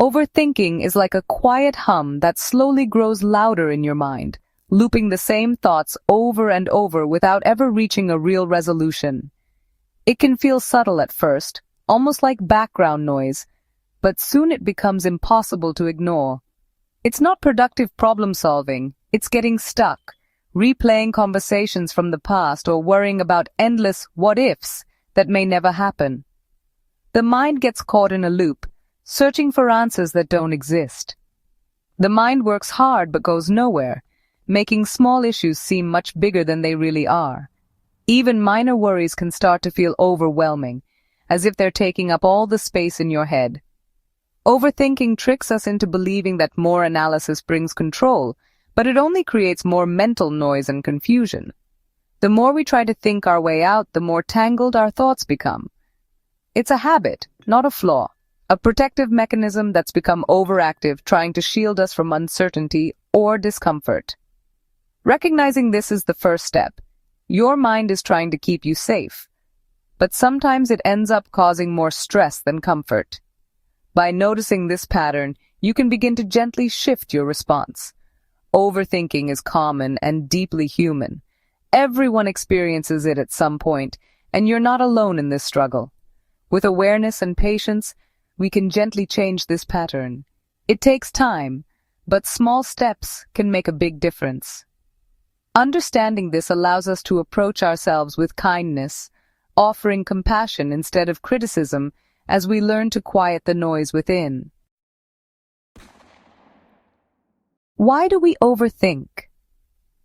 Overthinking is like a quiet hum that slowly grows louder in your mind, looping the same thoughts over and over without ever reaching a real resolution. It can feel subtle at first, almost like background noise, but soon it becomes impossible to ignore. It's not productive problem solving, it's getting stuck, replaying conversations from the past or worrying about endless what-ifs that may never happen. The mind gets caught in a loop, searching for answers that don't exist. The mind works hard but goes nowhere, making small issues seem much bigger than they really are. Even minor worries can start to feel overwhelming, as if they're taking up all the space in your head. Overthinking tricks us into believing that more analysis brings control, but it only creates more mental noise and confusion. The more we try to think our way out, the more tangled our thoughts become. It's a habit, not a flaw, a protective mechanism that's become overactive, trying to shield us from uncertainty or discomfort. Recognizing this is the first step. Your mind is trying to keep you safe, but sometimes it ends up causing more stress than comfort. By noticing this pattern, you can begin to gently shift your response. Overthinking is common and deeply human. Everyone experiences it at some point, and you're not alone in this struggle. With awareness and patience, we can gently change this pattern. It takes time, but small steps can make a big difference. Understanding this allows us to approach ourselves with kindness, offering compassion instead of criticism as we learn to quiet the noise within. Why do we overthink?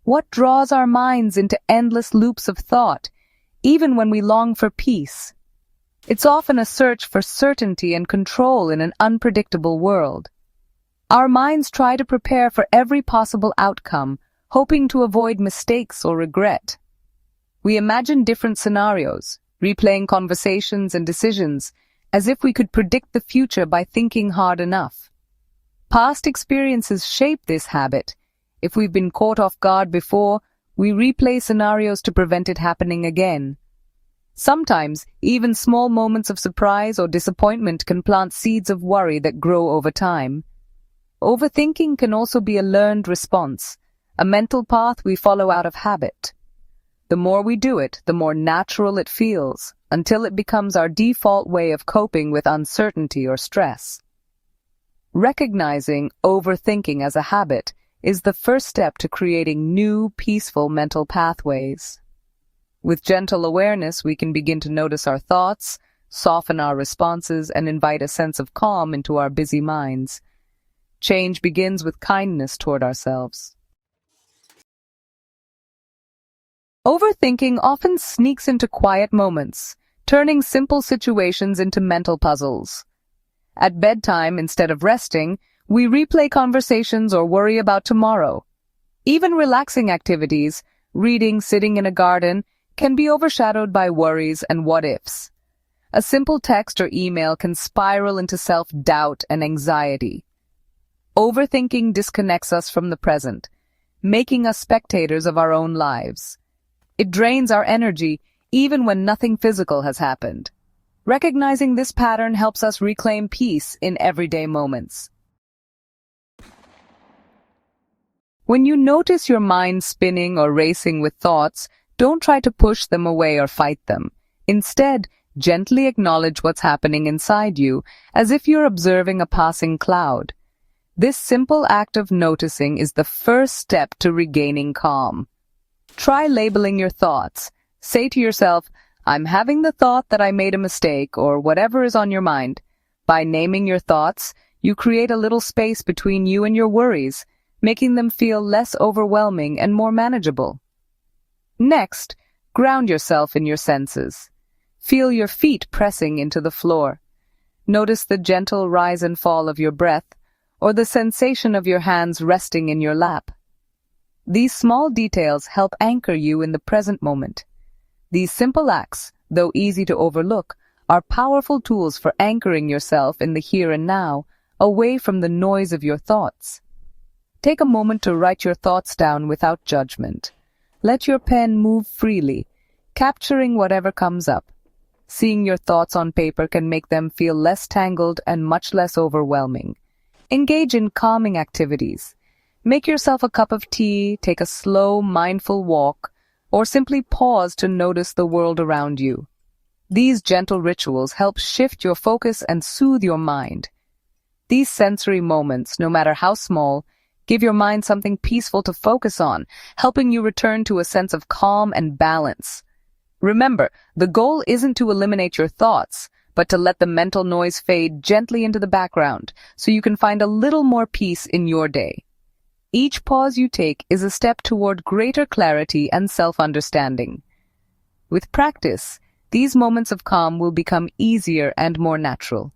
What draws our minds into endless loops of thought, even when we long for peace? It's often a search for certainty and control in an unpredictable world. Our minds try to prepare for every possible outcome, hoping to avoid mistakes or regret. We imagine different scenarios, replaying conversations and decisions, as if we could predict the future by thinking hard enough. Past experiences shape this habit. If we've been caught off guard before, we replay scenarios to prevent it happening again. Sometimes, even small moments of surprise or disappointment can plant seeds of worry that grow over time. Overthinking can also be a learned response, a mental path we follow out of habit. The more we do it, the more natural it feels, until it becomes our default way of coping with uncertainty or stress. Recognizing overthinking as a habit is the first step to creating new, peaceful mental pathways. With gentle awareness, we can begin to notice our thoughts, soften our responses, and invite a sense of calm into our busy minds. Change begins with kindness toward ourselves. Overthinking often sneaks into quiet moments, turning simple situations into mental puzzles. At bedtime, instead of resting, we replay conversations or worry about tomorrow. Even relaxing activities, reading, sitting in a garden, can be overshadowed by worries and what-ifs. A simple text or email can spiral into self-doubt and anxiety. Overthinking disconnects us from the present, making us spectators of our own lives. It drains our energy even when nothing physical has happened. Recognizing this pattern helps us reclaim peace in everyday moments. When you notice your mind spinning or racing with thoughts, don't try to push them away or fight them. Instead, gently acknowledge what's happening inside you, as if you're observing a passing cloud. This simple act of noticing is the first step to regaining calm. Try labeling your thoughts. Say to yourself, "I'm having the thought that I made a mistake," or whatever is on your mind. By naming your thoughts, you create a little space between you and your worries, making them feel less overwhelming and more manageable. Next, ground yourself in your senses. Feel your feet pressing into the floor. Notice the gentle rise and fall of your breath, or the sensation of your hands resting in your lap. These small details help anchor you in the present moment. These simple acts, though easy to overlook, are powerful tools for anchoring yourself in the here and now, away from the noise of your thoughts. Take a moment to write your thoughts down without judgment. Let your pen move freely, capturing whatever comes up. Seeing your thoughts on paper can make them feel less tangled and much less overwhelming. Engage in calming activities. Make yourself a cup of tea, take a slow, mindful walk, or simply pause to notice the world around you. These gentle rituals help shift your focus and soothe your mind. These sensory moments, no matter how small, give your mind something peaceful to focus on, helping you return to a sense of calm and balance. Remember, the goal isn't to eliminate your thoughts, but to let the mental noise fade gently into the background so you can find a little more peace in your day. Each pause you take is a step toward greater clarity and self-understanding. With practice, these moments of calm will become easier and more natural.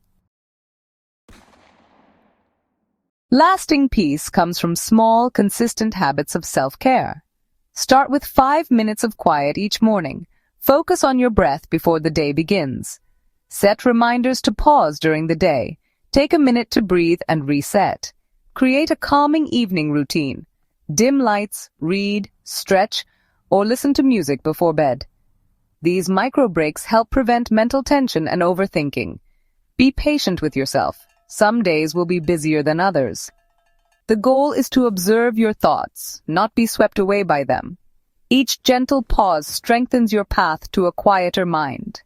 Lasting peace comes from small, consistent habits of self-care. Start with 5 minutes of quiet each morning. Focus on your breath before the day begins. Set reminders to pause during the day. Take a minute to breathe and reset. Create a calming evening routine. Dim lights, read, stretch, or listen to music before bed. These micro breaks help prevent mental tension and overthinking. Be patient with yourself. Some days will be busier than others. The goal is to observe your thoughts, not be swept away by them. Each gentle pause strengthens your path to a quieter mind.